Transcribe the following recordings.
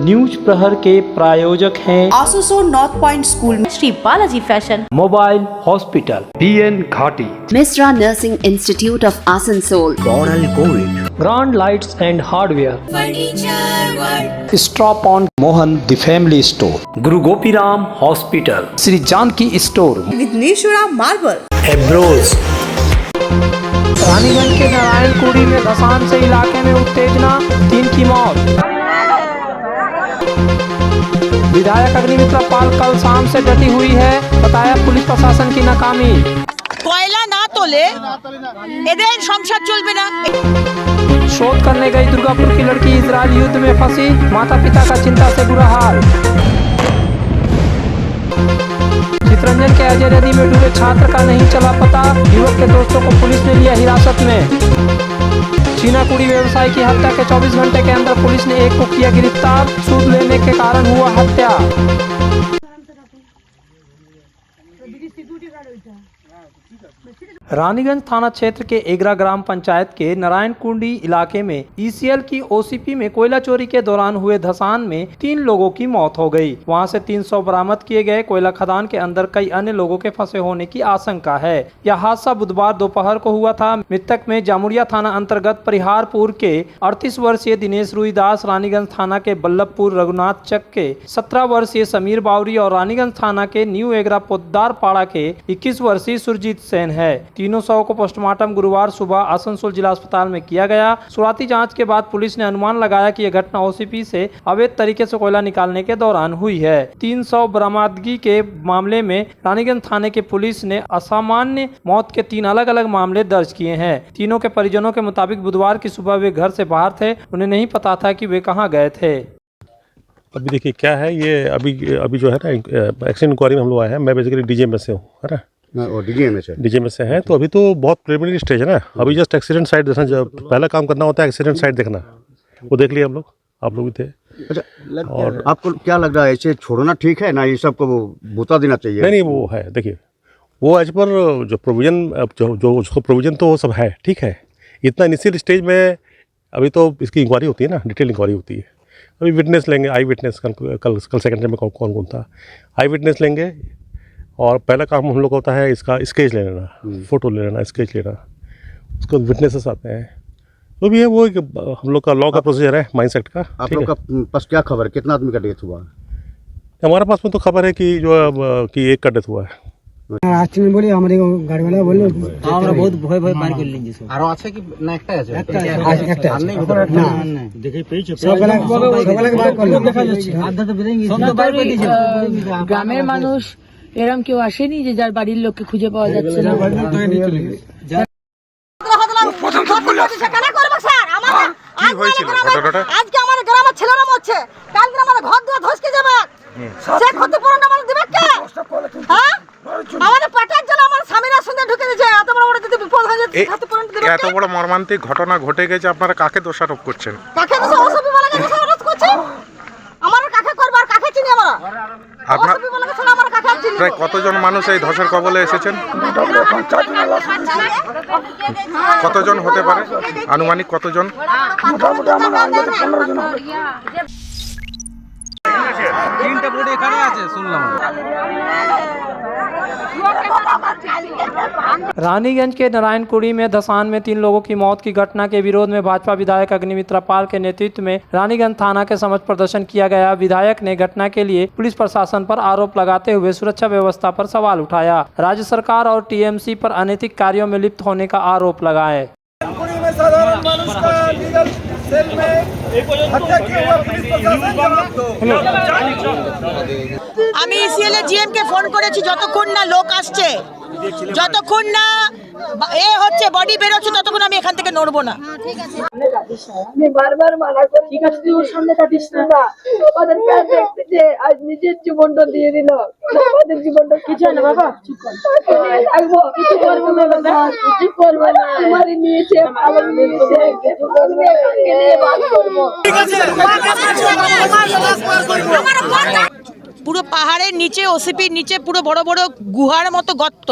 News प्रहर के प्रायोजक हैं आसुसो नॉर्थ पॉइंट स्कूल में Shri Balaji fashion, mobile hospital, BN Ghati, Misra Nursing Institute of Asansol, Coral Gold, grand lights and hardware, stop on Mohan the family store, Guru Gopiram hospital, Shri Janaki store, Vighneshwara marble, Ebroz. Raniganj के नारायणपुरी में धसान से इलाके में उत्तेजना, 3 की मौत। विधायक अग्निमित्र पाल कल शाम से डटी हुई है, बताया पुलिस प्रशासन की नाकामी। कोयला ना तोले एदेर संसार चलबे ना। शोध करने गई दुर्गापुर की लड़की इजरायल युद्ध में फंसी, माता पिता का चिंता से बुरा हाल। चितरंजन के अजय नदी में डूबे छात्र का नहीं चला पता, युवक के दोस्तों को पुलिस ने लिया हिरासत में। चीनाकुड़ी व्यवसायी की हत्या के 24 घंटे के अंदर पुलिस ने एक को किया गिरफ्तार, सूद लेने के कारण हुआ हत्या। रानीगंज थाना क्षेत्र के एगरा ग्राम पंचायत के नारायणकुंडी इलाके में ECL की OCP में कोयला चोरी के दौरान हुए धसान में 3 लोगों की मौत हो गई। वहां से 300 बरामद किए गए कोयला खदान के अंदर कई अन्य लोगों के फंसे होने की आशंका है। यह हादसा बुधवार दोपहर को हुआ था। मृतक में जामुरिया थाना अंतर्गत परिहारपुर के 38 वर्षीय दिनेश रुईदास, रानीगंज थाना के बल्लभपुर रघुनाथ चक के 17 वर्षीय समीर बावरी और रानीगंज थाना के न्यू एगरा पोद्दार पाड़ा के 21 वर्षीय सुरजीत सेन है। तीनों शवों को पोस्टमार्टम गुरुवार सुबह आसनसोल जिला अस्पताल में किया गया। शुरुआती जांच के बाद पुलिस ने अनुमान लगाया कि यह घटना OCP से अवैध तरीके से कोयला निकालने के दौरान हुई है। 300 बरामदगी के मामले में रानीगंज थाने की पुलिस ने असामान्य मौत के 3 अलग अलग मामले दर्ज किए हैं। तीनों के परिजनों के मुताबिक बुधवार की सुबह वे घर से बाहर थे, उन्हें नहीं पता था कि वे कहां गए थे। अभी देखिए क्या है ये, अभी जो है ना एक्सीडेंट इंक्वायरी में हम लोग आए हैं। मैं बेसिकली DGMS से हूँ, है ना, DGMS से है। तो अभी तो बहुत प्रिलिमिनरी स्टेज है ना, अभी जस्ट एक्सीडेंट साइट देखना, जब पहला काम करना होता है एक्सीडेंट साइट देखना, वो देख लिया हम लोग, आप लोग भी थे। अच्छा, और आपको क्या लग रहा है, ऐसे छोड़ना ठीक है ना, ये सबको बता देना चाहिए? नहीं, वो है, देखिए वो एज पर जो प्रोविजन, जो प्रोविजन तो वो सब है, ठीक है। इतना इनिशियल स्टेज में अभी तो इसकी इंक्वायरी होती है ना, डिटेल इंक्वायरी होती है। अभी विटनेस लेंगे, आई विटनेस, कल सेकेंड में कौन था, आई विटनेस लेंगे। और पहला काम हम लोग होता है इसका स्केच ले लेना, फ़ोटो ले लेना, स्केच लेना, उसके बाद विटनेसेस आते हैं। तो भी है वो हम लोग का लॉ का प्रोसीजर है माइंस एक्ट का। आप लोग का पास क्या खबर है, कितना आदमी का डेथ हुआ? हमारे पास में तो खबर है कि जो कि एक का डेथ हुआ है। রাত্রি বলি আমাদের গাড়িওয়ালা বললো আমরা বহুত ভয় ভয় পার করলেন যে আর আছে কি না, একটা আছে একটা আর নেই না দেখে পেয়েছে সকালে বার করলো দেখা যাচ্ছে আধা তো বেরিয়ে গেছে, সব তো বাইরে বেরিয়ে গেছে। গ্রামের মানুষ এরকম কেউ আসেনি যে যার বাড়ির লোককে খুঁজে পাওয়া যাচ্ছে না। আজকে আমার গ্রামের ছেলেরা মরছে, কালকে আমাদের ঘর দুয়ার ধসকে যাবে, সে ক্ষতিপূরণ আমাদের দিবে কে? হ্যাঁ, আমাদের পাটার জন্য আমার স্বামীরা সঙ্গে ঢুকে দিয়েছে, এত বড় যদি বিপদ হয়ে যায় ক্ষতিপূরণ দিবে কে? এত বড় মর্মান্তিক ঘটনা ঘটে গেছে, আপনারা কাকে দোষারোপ করছেন? কাকে OCP বলে দোষারোপ করছে? আমার কাকে করব আর কাকে চিনি আমরা? আপনারা OCP বলে শোনা আমার কাকে চিনি? প্রায় কতজন মানুষ এই ধসের কবলে এসেছেন? কতজন হতে পারে আনুমানিক, কতজন? মোটামুটি আমার আন্দাজে 15 জন হবে। 3টা বোর্ড এখানে আছে শুনলাম। रानीगंज के नारायणकुड़ी में धसान में 3 लोगों की मौत की घटना के विरोध में भाजपा विधायक अग्निमित्र पाल के नेतृत्व में रानीगंज थाना के समक्ष प्रदर्शन किया गया। विधायक ने घटना के लिए पुलिस प्रशासन पर आरोप लगाते हुए सुरक्षा व्यवस्था पर सवाल उठाया। राज्य सरकार और TMC पर अनैतिक कार्यों में लिप्त होने का आरोप लगाए। আমি ECL এর GM কে ফোন করেছি, যতক্ষণ না লোক আসছে, যতক্ষণ না এ হচ্ছে বডি বের হচ্ছে, ততক্ষণ আমি এখান থেকে নড়বো না। আমি বারবার মানা করি, ঠিক আছে তুই ওর সামনে কাটিস না, ওদের প্যার দেখতে যে আজ নিজের জীবনটা দিয়ে দিল, আমাদের জীবনটা কিছু না বাবা, চুপ কর, থাকবো কিছু করবো না বাবা, কিছু করবো না, তোমারই নিয়েছে ভালো নিয়েছে, কিছু করবে কাকে নিয়ে বাস করবো, ঠিক আছে পুরো পাহাড়ের নিচে OCPর নিচে পুরো বড় বড় গুহার মতো গর্ত,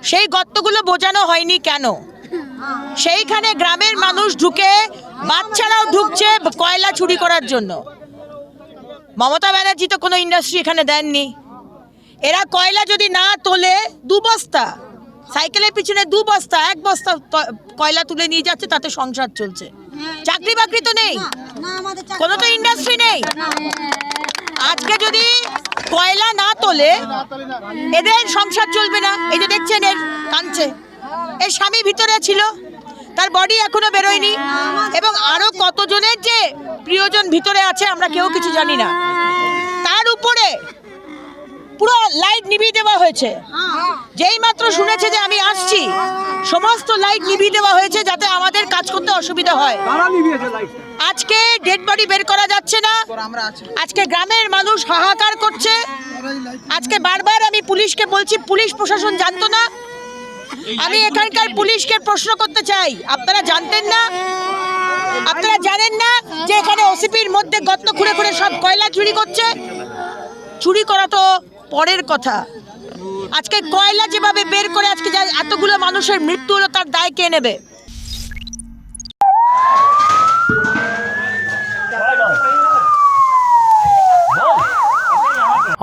সেই গর্তগুলো বোঝানো হয়নি কেন? সেইখানে গ্রামের মানুষ ঢুকে, বাচ্চারাও ঢুকছে কয়লা চুরি করার জন্য। মমতা ব্যানার্জি তো কোনো ইন্ডাস্ট্রি এখানে দেননি। এরা কয়লা যদি না তোলে 2 বস্তা, সাইকেলের পিছনে 2 বস্তা 1 বস্তা কয়লা তুলে নিয়ে যাচ্ছে, তাতে সংসার চলছে। চাকরি বাকরি তো নেই, কোনো তো ইন্ডাস্ট্রি নেই। আজকে যদি কয়লা না তোলে এদের সংসার চলবে না। এই যে দেখছেন এর কাঁদছে, এর স্বামী ভিতরে ছিল, তার বডি এখনো বেরোয়নি, এবং আরো কতজনের যে প্রিয়জন ভিতরে আছে আমরা কেউ কিছু জানি না। তার উপরে পুরো লাইট নিভিয়ে দেওয়া হয়েছে। যেই মাত্র শুনেছে যে আমি আসছি, সমস্ত লাইট নিভিয়ে দেওয়া হয়েছে যাতে আমাদের কাজ করতে অসুবিধা হয়। আজকে ডেড বডি বের করা যাচ্ছে না, আজকে গ্রামের মানুষ হাহাকার করছে। আজকে বারবার আমি পুলিশকে বলছি, পুলিশ প্রশাসন জানতো না। আমি এখানকার পুলিশকে প্রশ্ন করতে চাই, আপনারা জানতেন না? আপনারা জানেন না যে এখানে ওসিপির মধ্যে গর্ত খুঁড়ে খুঁড়ে সব কয়লা চুরি করছে? চুরি করা তো পরের কথা, আজকে কয়লা যেভাবে বের করে আজকে এতগুলো মানুষের মৃত্যু হলো, তার দায় কে নেবে?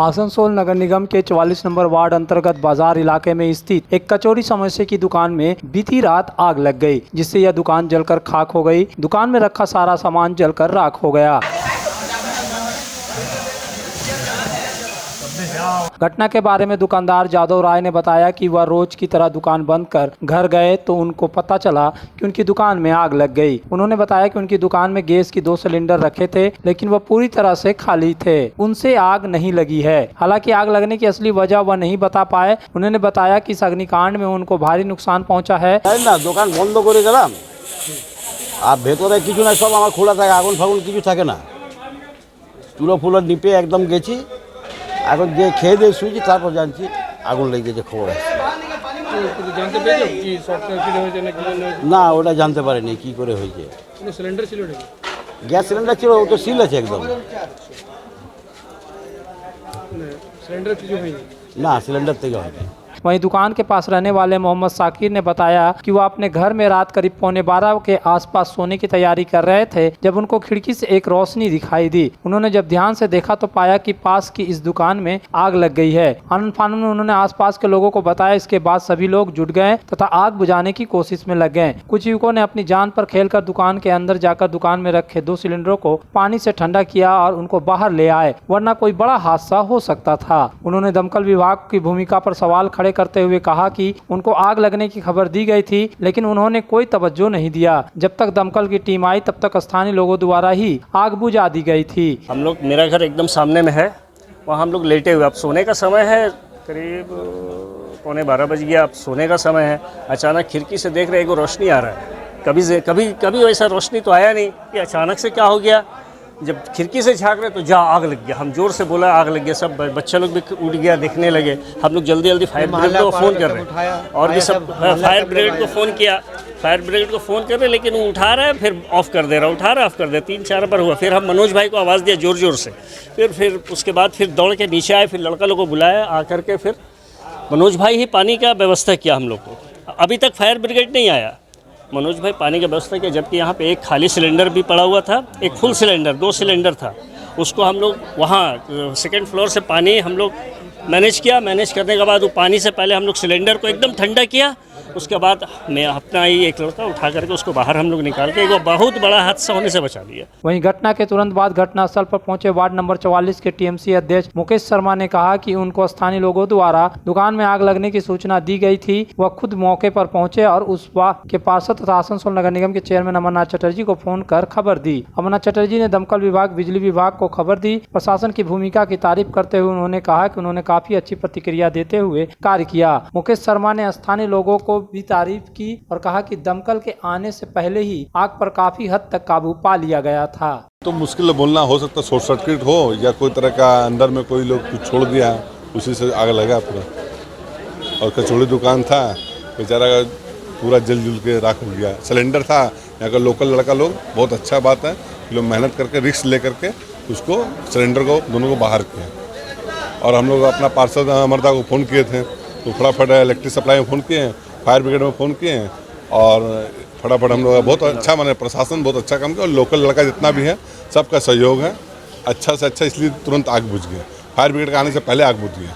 आसनसोल नगर निगम के 44 नंबर वार्ड अंतर्गत बाजार इलाके में स्थित एक कचौरी समोसे की दुकान में बीती रात आग लग गई, जिससे यह दुकान जलकर खाक हो गई। दुकान में रखा सारा सामान जलकर राख हो गया। घटना के बारे में दुकानदार जादव राय ने बताया कि वह रोज की तरह दुकान बंद कर घर गए तो उनको पता चला कि उनकी दुकान में आग लग गई। उन्होंने बताया कि उनकी दुकान में गैस की 2 सिलेंडर रखे थे, लेकिन वह पूरी तरह से खाली थे, उनसे आग नहीं लगी है। हालांकि आग लगने की असली वजह वह नहीं बता पाए। उन्होंने बताया कि इस अग्निकांड में उनको भारी नुकसान पहुँचा है। দোকান বন্ধ করে গেলাম, আর ভেতরে কিছু না, সব আমার খোলা থাকে, আগুন ফাগুন কিছু থাকে না, চুলো ফুলো নিপে একদম গেছি। এখন যে খেয়ে দিয়ে শুয়েছি, তারপর জানছি আগুন লেগে গেছে, খবর আসছে। না, ওটা জানতে পারিনি কি করে হয়েছে। গ্যাস সিলিন্ডার ছিল, ও তো সিল আছে একদম। না, সিলিন্ডার থেকে হয়নি। वहीं दुकान के पास रहने वाले मोहम्मद साकिर ने बताया कि वह अपने घर में रात करीब 12:15 के आसपास सोने की तैयारी कर रहे थे, जब उनको खिड़की से एक रोशनी दिखाई दी। उन्होंने जब ध्यान से देखा तो पाया कि पास की इस दुकान में आग लग गई है। आनन फानन में उन्होंने आसपास के लोगों को बताया। इसके बाद सभी लोग जुट गए तथा आग बुझाने की कोशिश में लग गए। कुछ युवकों ने अपनी जान पर खेलकर दुकान के अंदर जाकर दुकान में रखे 2 सिलेंडरों को पानी से ठंडा किया और उनको बाहर ले आए, वरना कोई बड़ा हादसा हो सकता था। उन्होंने दमकल विभाग की भूमिका पर सवाल खड़े करते हुए कहा कि उनको आग लगने की खबर दी गई थी, लेकिन उन्होंने कोई तवज्जो नहीं दिया। जब तक दमकल की टीम आई तब तक स्थानीय लोगों द्वारा ही आग बुझा दी गई थी। हम लोग, मेरा घर एकदम सामने में है, वहाँ हम लोग लेटे हुए, अब सोने का समय है, करीब 11:15 बज गया, अब सोने का समय है। अचानक खिड़की से देख रहे हैं, रोशनी आ रहा है। कभी वैसा रोशनी तो आया नहीं कि अचानक से क्या हो गया। जब खिड़की से झाँक रहे तो आग लग गया। हम जोर से बोला आग लग गया, सब बच्चे लोग भी उठ गया, देखने लगे। हम लोग जल्दी फायर ब्रिगेड को फ़ोन कर रहे हैं, और भी सब फायर ब्रिगेड को फ़ोन किया, लेकिन वो उठा रहा है, फिर ऑफ कर दे रहा, उठा रहा, ऑफ कर दे, 3-4 बार हुआ। फिर हम मनोज भाई को आवाज़ दिया जोर से, फिर उसके बाद फिर दौड़ के नीचे आए, फिर लड़का लोग को बुलाया, आकर के फिर मनोज भाई ही पानी का व्यवस्था किया हम लोग को। अभी तक फायर ब्रिगेड नहीं आया, मनोज भाई पानी की व्यवस्था किया। जबकि यहाँ पे एक खाली सिलेंडर भी पड़ा हुआ था, एक फुल सिलेंडर, 2 सिलेंडर था, उसको हम लोग वहाँ 2nd फ्लोर से पानी हम लोग मैनेज किया। मैनेज करने के बाद वो पानी से पहले हम लोग सिलेंडर को एकदम ठंडा किया, उसके बाद मैं अपना ही एक लड़का उठा करके उसको बाहर हम लोग निकाल के एक बहुत बड़ा हादसा होने से बचा लिया। वहीं घटना के तुरंत बाद घटनास्थल पर पहुंचे वार्ड नंबर 44 के टीएमसी अध्यक्ष मुकेश शर्मा ने कहा कि उनको स्थानीय लोगों द्वारा दुकान में आग लगने की सूचना दी गई थी। वह खुद मौके पर पहुंचे और उस वार्ड के पार्षद तथा आसनसोल नगर निगम के चेयरमैन अमरनाथ चटर्जी को फोन कर खबर दी। अमरनाथ चटर्जी ने दमकल विभाग, बिजली विभाग को खबर दी। प्रशासन की भूमिका की तारीफ करते हुए उन्होंने कहा कि उन्होंने काफी अच्छी प्रतिक्रिया देते हुए कार्य किया। मुकेश शर्मा ने स्थानीय लोगों को भी तारीफ की और कहा कि दमकल के आने से पहले ही आग पर काफी हद तक काबू पा लिया गया था। तो मुश्किल बोलना, हो सकता शॉर्ट सर्किट हो या कोई तरह का अंदर में कोई लोग कुछ छोड़ दिया, उसी से आग लगा पूरा। और कचौड़ी दुकान था, बेचारा पूरा जल के राख हो गया। सिलेंडर था, यहाँ का लोकल लड़का लोग, बहुत अच्छा बात है, लोग मेहनत करके रिस्क ले करके उसको सिलेंडर को दोनों को बाहर किया। और हम लोग अपना पार्षद अमरदा को फ़ोन किए थे, तो फटाफट इलेक्ट्रिक सप्लाई में फ़ोन किए हैं, फायर ब्रिगेड में फ़ोन किए हैं, और फटाफट हम लोग बहुत अच्छा, माने प्रशासन बहुत अच्छा काम किया। और लोकल लड़का जितना भी है सबका सहयोग है, अच्छा से अच्छा, इसलिए तुरंत आग बुझ गया। फायर ब्रिगेड का आने से पहले आग बुझ गया।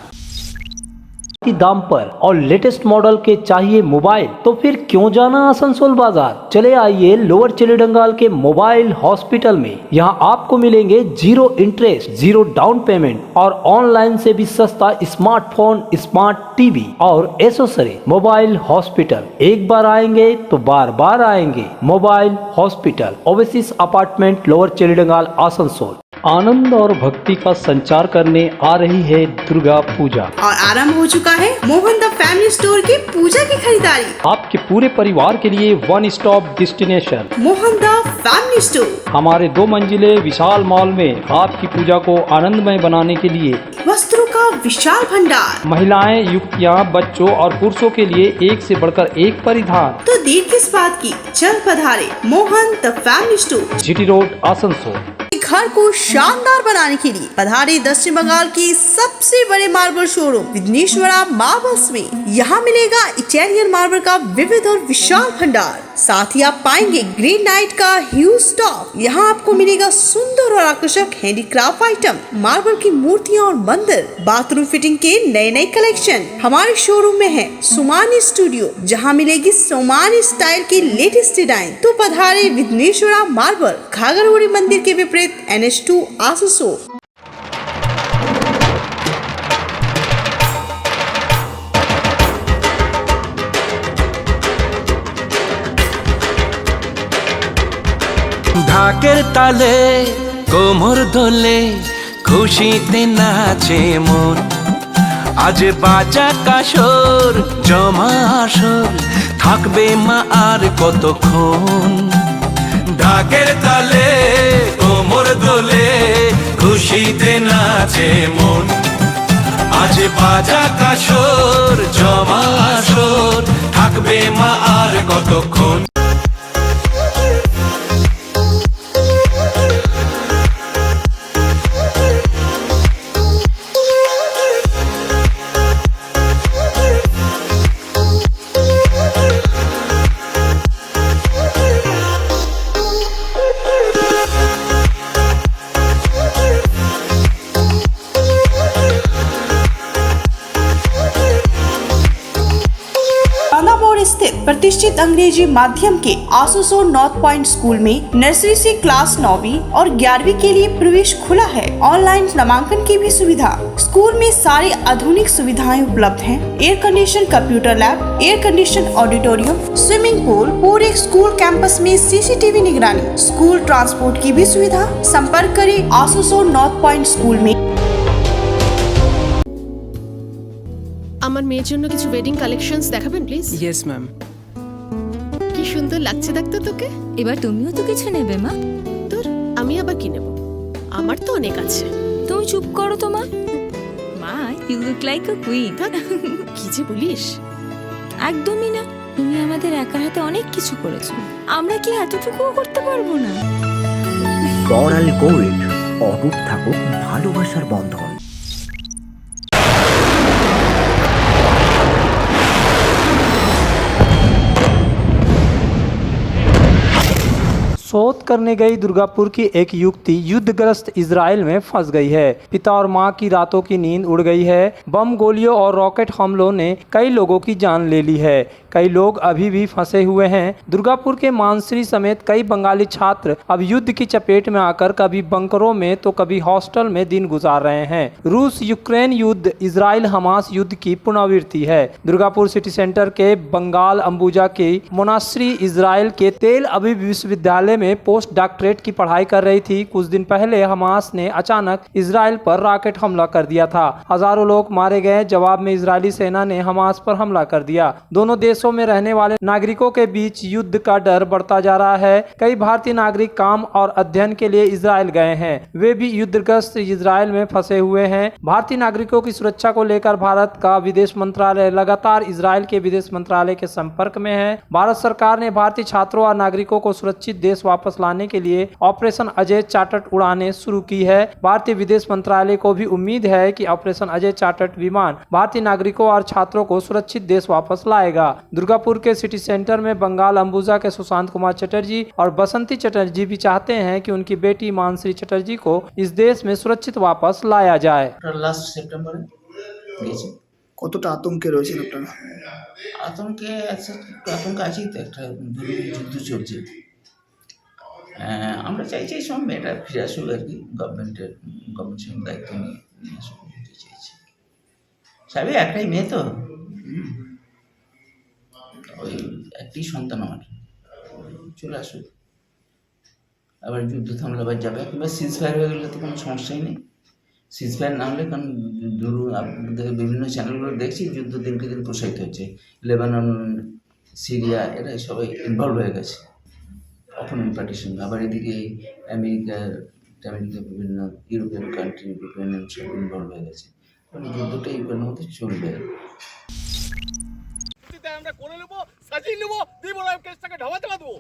की दाम पर और लेटेस्ट मॉडल के चाहिए मोबाइल, तो फिर क्यों जाना आसनसोल बाजार। चले आइए लोअर चिलीडंगाल के मोबाइल हॉस्पिटल में। यहाँ आपको मिलेंगे 0 इंटरेस्ट, 0 डाउन पेमेंट और ऑनलाइन से भी सस्ता स्मार्टफोन, स्मार्ट टीवी और एसेसरी। मोबाइल हॉस्पिटल, एक बार आएंगे तो बार बार आएंगे। Mobile hospital, oasis apartment, lower Chilidangal, Asansol. आनंद और भक्ति का संचार करने आ रही है दुर्गा पूजा और आरंभ हो चुका है मोहन द फैमिली स्टोर की पूजा की खरीदारी। आपके पूरे परिवार के लिए one stop destination Mohan the family store हमारे 2 मंजिले विशाल मॉल में आपकी पूजा को आनंदमय बनाने के लिए वस्त्रों का विशाल भंडार, महिलाएं, युवतियां, बच्चों और पुरुषों के लिए एक से बढ़कर एक परिधान। तो देर किस बात की, चल पधारे Mohan the family store, GT road, Asansol. घर को शानदार बनाने के लिए पधारे दक्षिण बंगाल की सबसे बड़े मार्बल शोरूम विघ्नेश्वरा मार्बल्स में। यहाँ मिलेगा इटालियन मार्बल का विविध और विशाल भंडार। साथ ही आप पाएंगे ग्रेनाइट का ह्यूज स्टॉक। यहाँ आपको मिलेगा सुंदर और आकर्षक हैंडीक्राफ्ट आइटम, मार्बल की मूर्तियाँ और मंदिर, बाथरूम फिटिंग के नए नए कलेक्शन। हमारे शोरूम में है सोमानी स्टूडियो, जहाँ मिलेगी सोमानी स्टाइल की लेटेस्ट डिजाइन। तो पधारे विघ्नेश्वरा मार्बल, घाघरगुड़ी मंदिर के विपरीत NH2 आसनसोल। ঢাকের তালে কোমর দোলে খুশিতে নাচে মন, আজ বাজা কাসর জমা আসর থাকবে মা আর কতক্ষণ। ঢাকের তালে কোমর দোলে খুশিতে নাচে মন, আজ বাজা কাসর জমা আসর থাকবে মা আর কতক্ষণ। स्थित प्रतिष्ठित अंग्रेजी माध्यम के आसनसोल नॉर्थ पॉइंट स्कूल में नर्सरी से क्लास 9वीं और 11वीं के लिए प्रवेश खुला है। ऑनलाइन नामांकन की भी सुविधा। स्कूल में सारी आधुनिक सुविधाएं उपलब्ध हैं। Air condition computer lab, air condition auditorium, swimming pool, पूरे स्कूल कैंपस में CCTV निगरानी, स्कूल ट्रांसपोर्ट की भी सुविधा। संपर्क करें आसनसोल नॉर्थ पॉइंट स्कूल में। আমার মেয়ের জন্য কিছু ওয়েডিং কালেকশনস দেখাবেন প্লিজ। Yes ma'am. কি সুন্দর লাগছে দেখতে তোকে। এবার তুমিও তো কিছু নেবে মা। তোর আমি আবার কি নেব, আমার তো অনেক আছে। তুমি চুপ করো তো মা। মা you look like a queen. কি যে বলিস। একদমই না, তুমি আমাদের একার হাতে অনেক কিছু করেছো, আমরা কি এতটুকুও করতে পারবো না? বড়াল গোল্ড, অটুট থাকুক ভালোবাসার বন্ধন। शोध करने गई दुर्गापुर की एक युवती युद्धग्रस्त इजराइल में फंस गई है। पिता और मां की रातों की नींद उड़ गई है। बम, गोलियों और रॉकेट हमलों ने कई लोगों की जान ले ली है। कई लोग अभी भी फंसे हुए हैं। दुर्गापुर के मानसरी समेत कई बंगाली छात्र अब युद्ध की चपेट में आकर कभी बंकरों में तो कभी हॉस्टल में दिन गुजार रहे हैं। रूस यूक्रेन युद्ध, इजराइल हमास युद्ध की पुनरावृत्ति है। दुर्गापुर सिटी सेंटर के बंगाल अंबुजा की मोनास्ट्री इजराइल के तेल अवीव विश्वविद्यालय में पोस्ट डॉक्टरेट की पढ़ाई कर रही थी। कुछ दिन पहले हमास ने अचानक इजराइल पर रॉकेट हमला कर दिया था। हजारों लोग मारे गए। जवाब में इजरायली सेना ने हमास पर हमला कर दिया। दोनों देशों में रहने वाले नागरिकों के बीच युद्ध का डर बढ़ता जा रहा है। कई भारतीय नागरिक काम और अध्ययन के लिए इजराइल गए हैं। वे भी युद्धग्रस्त इजराइल में फंसे हुए हैं। भारतीय नागरिकों की सुरक्षा को लेकर भारत का विदेश मंत्रालय लगातार इजराइल के विदेश मंत्रालय के संपर्क में है। भारत सरकार ने भारतीय छात्रों और नागरिकों को सुरक्षित देश वापस लाने के लिए ऑपरेशन अजय चार्टर्ड उड़ानें शुरू की है। भारतीय विदेश मंत्रालय को भी उम्मीद है कि ऑपरेशन अजय चार्टर्ड विमान भारतीय नागरिकों और छात्रों को सुरक्षित देश वापस लाएगा। दुर्गापुर के सिटी सेंटर में बंगाल अंबुजा के सुशांत कुमार चटर्जी और बसंती चटर्जी भी चाहते हैं कि उनकी बेटी मानसी चटर्जी को इस देश में सुरक्षित वापस लाया जाए। लास्ट सेप्टेम्बरे গেছে। কতটা আতঙ্কে রয়েছেন আপনারা? আতঙ্ক আছেই তো, একটা যুদ্ধ চলছে। আমরা চাইছি এই সময় মেয়েটা ফিরে আসুক আর কি, গভর্নমেন্ট সঙ্গে দায়িত্ব নিয়ে আসুক চাইছি। সবই একটাই মেয়ে তো, ওই একটি সন্তান আমার, চলে আসুক। আবার যুদ্ধ থামলে আবার যাবে, কিংবা সিজফায়ার হয়ে গেলে তো কোনো সমস্যাই নেই। সিজফায়ার না হলে, কারণ বিভিন্ন চ্যানেলগুলো দেখছি যুদ্ধ দিনকে দিন প্রসারিত হচ্ছে, লেবানন, সিরিয়া, এরা সবাই ইনভলভ হয়ে গেছে অপোনেন্ট পার্টির সঙ্গে। আবার এদিকে আমেরিকা বিভিন্ন ইউরোপিয়ান কান্ট্রি, বিভিন্ন সব ইনভলভ হয়ে গেছে, মানে যুদ্ধটা ইউক্রেনের মধ্যে চলবে। আমরা করে নেবো, সাজিয়ে নেবো, দিব না কেসটাকে ঢাবাতে দেবো।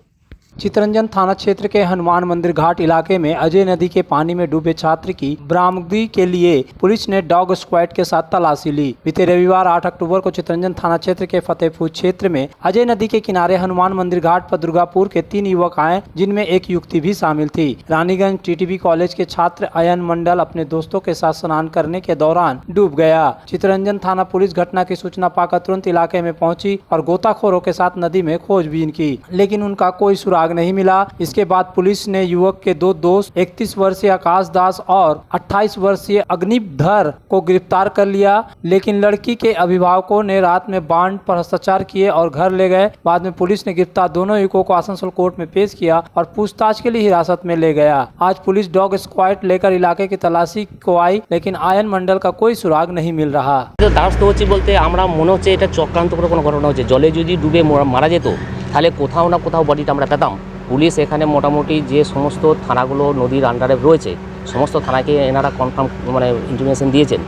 चितरंजन थाना क्षेत्र के हनुमान मंदिर घाट इलाके में अजय नदी के पानी में डूबे छात्र की बरामदगी के लिए पुलिस ने डॉग स्क्वाड के साथ तलाशी ली। बीते रविवार 8 अक्टूबर को चितरंजन थाना क्षेत्र के फतेहपुर क्षेत्र में अजय नदी के किनारे हनुमान मंदिर घाट पर दुर्गापुर के 3 युवक आए, जिनमें एक युवती भी शामिल थी। रानीगंज टीटीबी कॉलेज के छात्र अयन मंडल अपने दोस्तों के साथ स्नान करने के दौरान डूब गया। चितरंजन थाना पुलिस घटना की सूचना पाकर तुरंत इलाके में पहुंची और गोताखोरों के साथ नदी में खोजबीन की, लेकिन उनका कोई सुराग नहीं मिला। इसके बाद पुलिस ने युवक के 2 दोस्त 31 वर्षीय आकाश दास और 28 वर्षीय अग्निधर को गिरफ्तार कर लिया, लेकिन लड़की के अभिभावकों ने रात में बांड पर हस्ताक्षर किए और घर ले गए। बाद में पुलिस ने गिरफ्तार दोनों युवकों को आसनसोल कोर्ट में पेश किया और पूछताछ के लिए हिरासत में ले गया। आज पुलिस डॉग स्क्वाड लेकर इलाके की तलाशी को आई, लेकिन आयन मंडल का कोई सुराग नहीं मिल रहा। দাস হচ্ছে বলতে আমরা মনে হচ্ছে এটা চক্রান্ত করে কোনো ঘটনা হচ্ছে। জলে যদি ডুবে মারা যেত তাহলে কোথাও না কোথাও বডিটা আমরা পেতাম। পুলিশ এখানে মোটামুটি যে সমস্ত থানাগুলো নদীর আন্ডারে রয়েছে সমস্ত থানাকে এনারা কনফার্ম মানে ইনফরমেশন দিয়েছেন,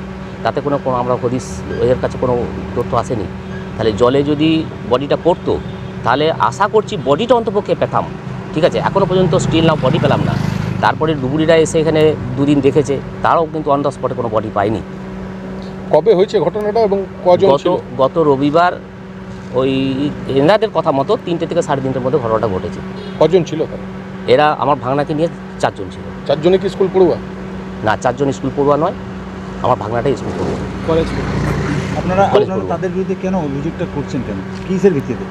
তাতে কোনো আমরা হদিস এদের কাছে কোনো তথ্য আসেনি। তাহলে জলে যদি বডিটা পড়তো তাহলে আশা করছি বডিটা অন্তপক্ষে পেতাম। ঠিক আছে, এখনও পর্যন্ত স্টিল না বডি পেলাম না। তারপরে ডুবুরিরা এসে এখানে 2 দিন দেখেছে, তারাও কিন্তু অন দ্য স্পটে কোনো বডি পায়নি। কবে হয়েছে ঘটনাটা এবং কজন ছিল? গত রবিবার ওই এনাদের কথা মতো 3টে থেকে 3:30টার মধ্যে ঘটনাটা ঘটেছে। কজন ছিল তারা? এরা আমার ভাগনাকে নিয়ে 4 জন ছিল। 4 জনই কি স্কুল পড়ুয়া? না, 4 জন স্কুল পড়ুয়া নয়, আমার ভাগনাটাই স্কুল পড়ুয়া। কলেজ। আপনারা তাদের বিরুদ্ধে কেন অভিযোগটা করছেন, কেন কিসের ভিত্তিতে?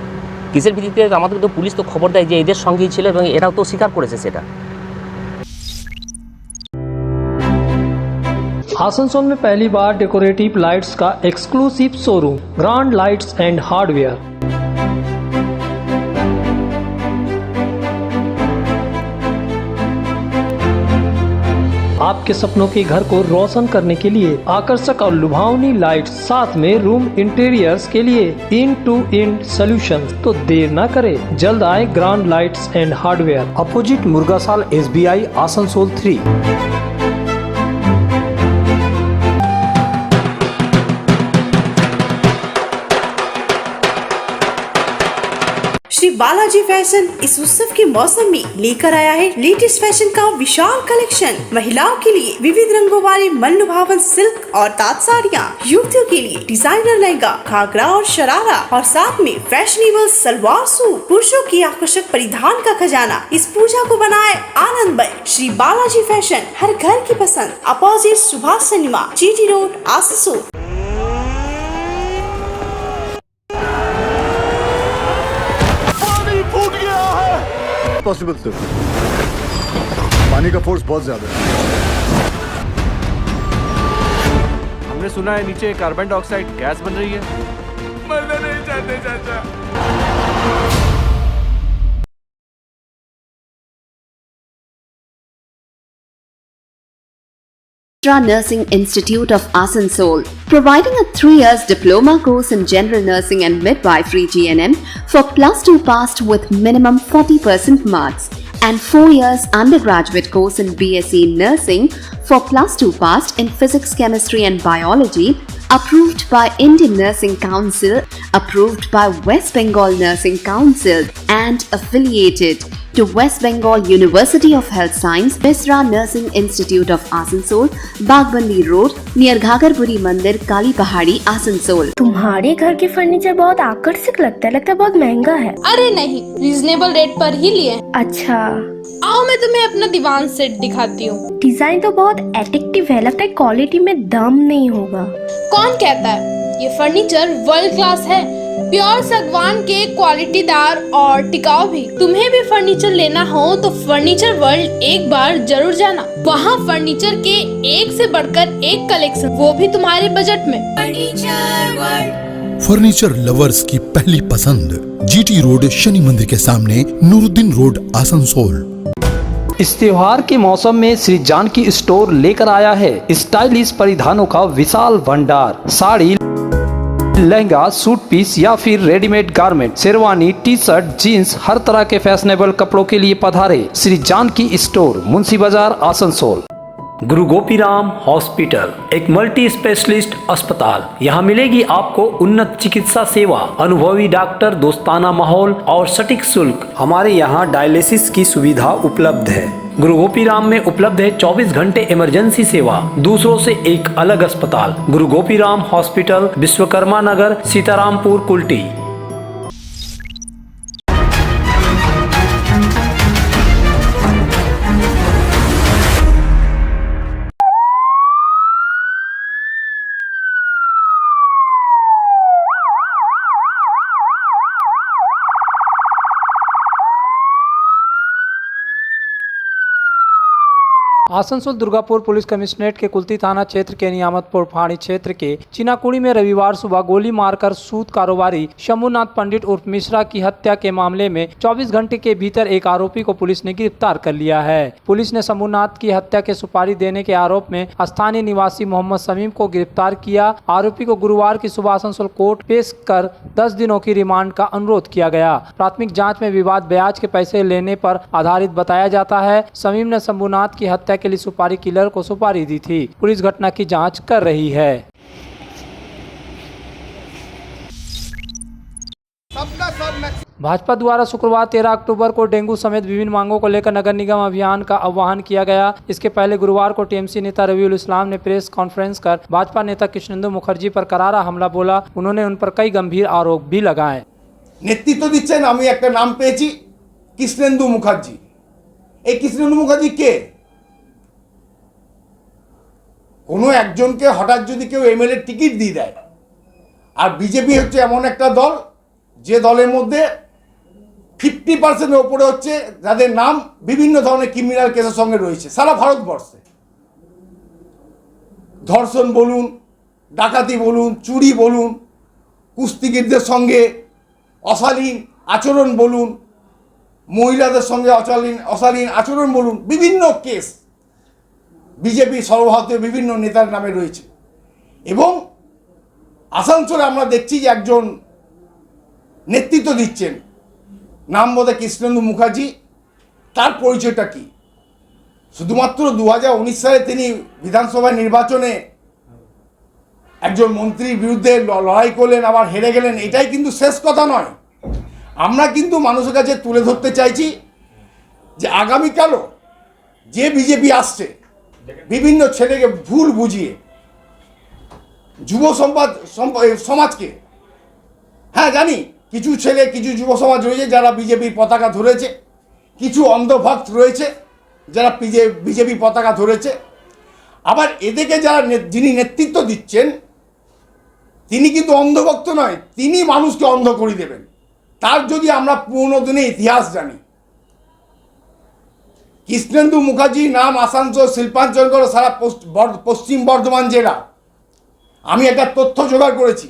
কিসের ভিত্তিতে? আমাদের তো পুলিশ তো খবর দেয় যে এদের সঙ্গেই ছিল এবং এরাও তো স্বীকার করেছে সেটা। आसनसोल में पहली बार डेकोरेटिव लाइट्स का exclusive showroom grand lights and hardware. आपके सपनों के घर को रोशन करने के लिए आकर्षक और लुभावनी लाइट्स, साथ में रूम इंटीरियर्स के लिए इन टू इन सॉल्यूशंस। तो देर न करें, जल्द आए grand lights and hardware, opposite Murgasol SBI, Asansol 3। Shri Balaji fashion इस उत्सव के मौसम में लेकर आया है लेटेस्ट फैशन का विशाल कलेक्शन। महिलाओं के लिए विविध रंगों वाले मनलुभावन सिल्क और ताँत साड़ियाँ, युवतियों के लिए डिजाइनर लहंगा, घाघरा और शरारा और साथ में फैशनेबल सलवार सूट। पुरुषों की आकर्षक परिधान का खजाना इस पूजा को बनाए आनंदमय। श्री बालाजी फैशन, हर घर की पसंद, opposite Subhash cinema, GT road, Asansol. Possible sir, पानी का फोर्स बहुत ज्यादा है। हमने सुना है नीचे कार्बन डाइऑक्साइड गैस बन रही है। मरना नहीं चाहते चाचा। Nursing Institute of Asansol, providing a 3 years diploma course in general nursing and midwifery GNM for +2 passed with minimum 40% marks, and 4 years undergraduate course in BSc nursing for +2 passed in physics, chemistry and biology, approved by Indian Nursing Council, approved by West Bengal Nursing Council and affiliated. to West Bengal University of Health Science, Misra Nursing Institute of Asansol, Bagbandi Road, near Ghagarpuri Mandir, Kali Pahadi, Asansol. तुम्हारे घर के furniture बहुत आकर्षक लगता है बहुत महंगा है। अरे नहीं, रीजनेबल रेट पर ही लिए। अच्छा, आओ मैं तुम्हें अपना दीवान सेट दिखाती हूँ। डिजाइन तो बहुत एट्रैक्टिव है, लगता है क्वालिटी में दम नहीं होगा। कौन कहता है? ये फर्नीचर वर्ल्ड क्लास है, प्योर सागवान के क्वालिटीदार और टिकाऊ भी। तुम्हें भी फर्नीचर लेना हो तो फर्नीचर वर्ल्ड एक बार जरूर जाना। वहाँ फर्नीचर के एक से बढ़कर एक कलेक्शन, वो भी तुम्हारे बजट में। फर्नीचर वर्ल्ड, फर्नीचर लवर्स की पहली पसंद, जीटी रोड शनि मंदिर के सामने, नूरुद्दीन रोड, आसनसोल। इस त्योहार के मौसम में श्री जानकी स्टोर लेकर आया है स्टाइलिश परिधानों का विशाल भंडार। साड़ी, लहंगा, सूट पीस या फिर readymade garment, sherwani, T shirt, jeans, हर तरह के फैशनेबल कपड़ों के लिए पधारे श्री जानकी स्टोर, मुंशी बाजार, आसनसोल। गुरु गोपीराम हॉस्पिटल एक मल्टी स्पेशलिस्ट अस्पताल। यहाँ मिलेगी आपको उन्नत चिकित्सा सेवा, अनुभवी डॉक्टर, दोस्ताना माहौल और सटीक शुल्क। हमारे यहाँ डायलिसिस की सुविधा उपलब्ध है। गुरु गोपीराम में उपलब्ध है 24 घंटे इमरजेंसी सेवा, दूसरों से एक अलग अस्पताल। गुरु गोपीराम हॉस्पिटल, विश्वकर्मा नगर, सीतारामपुर, कुल्टी। आसनसोल दुर्गापुर पुलिस कमिश्नरेट के कुल्ती थाना क्षेत्र के नियामतपुर फाड़ी क्षेत्र के चिनाकुड़ी में रविवार सुबह गोली मारकर सूद कारोबारी शंभुनाथ पंडित उर्फ मिश्रा की हत्या के मामले में 24 घंटे के भीतर एक आरोपी को पुलिस ने गिरफ्तार कर लिया है। पुलिस ने शंभुनाथ की हत्या के सुपारी देने के आरोप में स्थानीय निवासी मोहम्मद समीम को गिरफ्तार किया। आरोपी को गुरुवार की सुबह आसनसोल कोर्ट पेश कर 10 दिनों की रिमांड का अनुरोध किया गया। प्राथमिक जाँच में विवाद ब्याज के पैसे लेने पर आधारित बताया जाता है। समीम ने शंभुनाथ की हत्या के लिए सुपारी किलर को सुपारी दी थी। पुलिस घटना की जांच कर रही है। भाजपा द्वारा शुक्रवार 13 अक्टूबर को डेंगू समेत विभिन्न मांगों को लेकर नगर निगम अभियान का आह्वान किया गया। इसके पहले गुरुवार को टीएमसी नेता रविउल इस्लाम ने प्रेस कॉन्फ्रेंस कर भाजपा नेता कृष्णेंदु मुखर्जी पर करारा हमला बोला। उन्होंने उन पर कई गंभीर आरोप भी लगाए। नेतृत्व দিচ্ছেন আমি একটা নাম পেয়েছি কৃষ্ণেন্দু মুখার্জি। এই কৃষ্ণেন্দু মুখার্জি কে? কোনো একজনকে হঠাৎ যদি কেউ এমএলএ টিকিট দিয়ে দেয়, আর বিজেপি হচ্ছে এমন একটা দল যে দলের মধ্যে 50% ওপরে হচ্ছে যাদের নাম বিভিন্ন ধরনের ক্রিমিনাল কেসের সঙ্গে রয়েছে সারা ভারতবর্ষে। ধর্ষণ বলুন, ডাকাতি বলুন, চুরি বলুন, কুস্তিগিরদের সঙ্গে অশালীন আচরণ বলুন, মহিলাদের সঙ্গে অশালীন আচরণ বলুন, বিভিন্ন কেস বিজেপি সর্বভারতীয় বিভিন্ন নেতার নামে রয়েছে। এবং আসানসোলে আমরা দেখছি যে একজন নেতৃত্ব দিচ্ছেন, নাম বোধহয় কৃষ্ণেন্দু মুখার্জি। তার পরিচয়টা কি? শুধুমাত্র 2019 সালে তিনি বিধানসভা নির্বাচনে একজন মন্ত্রীর বিরুদ্ধে লড়াই করলেন, আবার হেরে গেলেন, এটাই কিন্তু শেষ কথা নয়। আমরা কিন্তু মানুষের কাছে তুলে ধরতে চাইছি যে আগামীকালও যে বিজেপি আসছে বিভিন্ন ছেলেকে ভুল বুঝিয়ে যুব সমাজকে, হ্যাঁ জানি কিছু ছেলে কিছু যুব সমাজ রয়েছে যারা বিজেপির পতাকা ধরেছে, কিছু অন্ধভক্ত রয়েছে যারা বিজেপি পতাকা ধরেছে। আবার এদেরকে যারা যিনি নেতৃত্ব দিচ্ছেন তিনি কিন্তু অন্ধভক্ত নয়, তিনি মানুষকে অন্ধ করে দেবেন। তার যদি আমরা পুরনো দিনে ইতিহাস জানি, কৃষ্ণেন্দু মুখার্জি নাম আসানসোল শিল্পাঞ্চল করে সারা পশ্চিম বর্ধমান জেলা। আমি একটা তথ্য জোগাড় করেছি,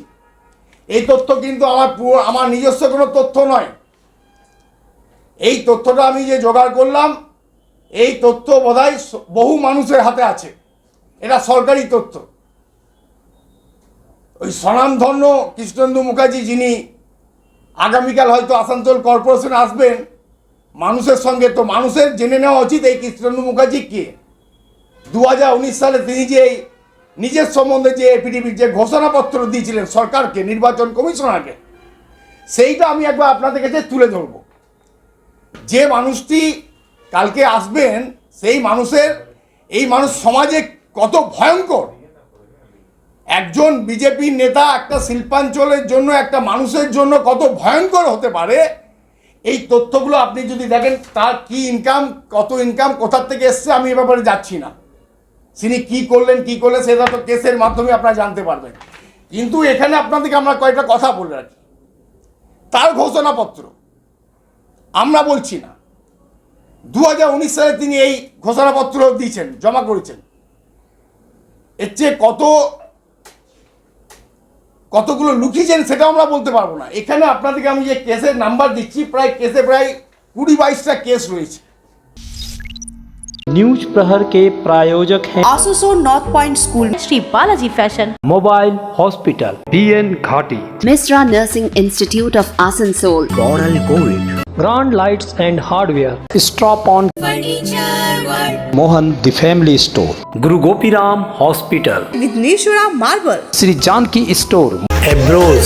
এই তথ্য কিন্তু আমার নিজস্ব কোনো তথ্য নয়। এই তথ্যটা আমি যে জোগাড় করলাম, এই তথ্য বোধহয় বহু মানুষের হাতে আছে, এটা সরকারি তথ্য। ওই স্বনামধন্য কৃষ্ণেন্দু মুখার্জি যিনি আগামীকাল হয়তো আসানসোল কর্পোরেশনে আসবেন মানুষের সঙ্গে, তো মানুষের জেনে নেওয়া উচিত এই কৃষ্ণেন্দু মুখার্জি কে। 2019 সালে তিনি যে নিজের সম্বন্ধে যে এফিডেভিট যে ঘোষণাপত্র দিয়েছিলেন সরকারকে, নির্বাচন কমিশনারকে, সেইটা আমি একবার আপনাদের কাছে তুলে ধরব। যে মানুষটি কালকে আসবেন সেই মানুষের এই মানুষ সমাজে কত ভয়ঙ্কর, একজন বিজেপি নেতা একটা শিল্পাঞ্চলের জন্য একটা মানুষের জন্য কত ভয়ঙ্কর হতে পারে, এই তথ্যগুলো আপনি যদি দেখেন তার কি ইনকাম, কত ইনকাম, কোথার থেকে এসছে, আমি এ ব্যাপারে যাচ্ছি না। তিনি কি করলেন সেটা তো কেসের মাধ্যমে আপনারা জানতে পারবেন। কিন্তু এখানে আপনাদেরকে আমরা কয়েকটা কথা বলে রাখি। তার ঘোষণাপত্র আমরা বলছি না, 2019 সালে তিনি এই ঘোষণাপত্র দিয়েছেন, জমা করেছেন। এর চেয়ে কতগুলো লুকিয়েছেন সেটা আমরা বলতে পারবো না। এখানে আপনাদেরকে আমি যে কেসের নাম্বার দিচ্ছি, প্রায় 20-22টা কেস রয়েছে। न्यूज प्रहर के प्रायोजक हैं Asansol north point school, Shri Balaji fashion, mobile hospital, BN Ghati, Misra Nursing Institute of Asansol, Coral Gold, grand lights and hardware, stop on Mohan the family store, Guru Gopiram hospital, Vighneshwara marble, Shri Janaki store, एब्रोज